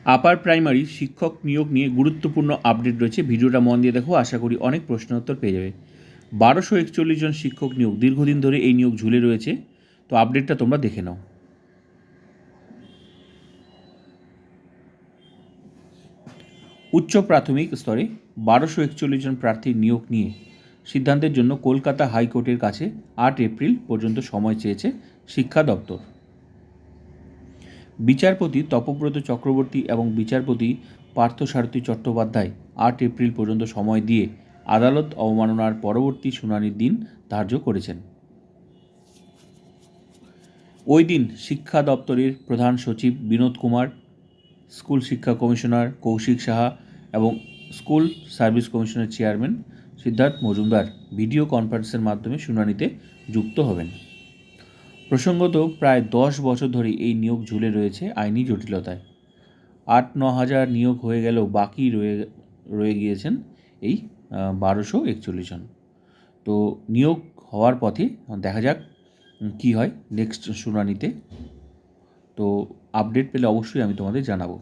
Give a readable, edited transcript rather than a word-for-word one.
Upper primary শিক্ষক নিয়োগ নিয়ে গুরুত্বপূর্ণ আপডেট রয়েছে, ভিডিওটা মন দিয়ে দেখো, আশা করি অনেক প্রশ্নের উত্তর পেয়ে যাবে। 1241 জন শিক্ষক নিয়োগ, দীর্ঘদিন ধরে এই নিয়োগ ঝুলে রয়েছে, তো আপডেটটা তোমরা দেখে নাও। উচ্চ প্রাথমিক স্তরে 1241 জন প্রার্থীর নিয়োগ নিয়ে সিদ্ধান্তের জন্য কলকাতা হাইকোর্টের কাছে 8 এপ্রিল পর্যন্ত সময় চেয়েছে শিক্ষা দপ্তর। বিচারপতি তপব্রত চক্রবর্তী এবং বিচারপতি পার্থসারথী চট্টোপাধ্যায় 8 এপ্রিল পর্যন্ত সময় দিয়ে আদালত অবমাননার পরবর্তী শুনানির দিন ধার্য করেছেন। ওই দিন শিক্ষা দপ্তরের প্রধান সচিব বিনোদ কুমার, স্কুল শিক্ষা কমিশনার কৌশিক সাহা এবং স্কুল সার্ভিস কমিশনের চেয়ারম্যান সিদ্ধার্থ মজুমদার ভিডিও কনফারেন্সের মাধ্যমে শুনানিতে যুক্ত হবেন। প্রসঙ্গত, প্রায় 10 বছর ধরে এই নিয়োগ ঝুলে রয়েছে আইনি জটিলতায়। 8-9 হাজার নিয়োগ হয়ে গেলেও বাকি রয়ে গিয়েছেন এই 1241 জন। তো নিয়োগ হওয়ার পথে, দেখা যাক কী হয় নেক্সট শুনানিতে। তো আপডেট পেলে অবশ্যই আমি তোমাদের জানাবো।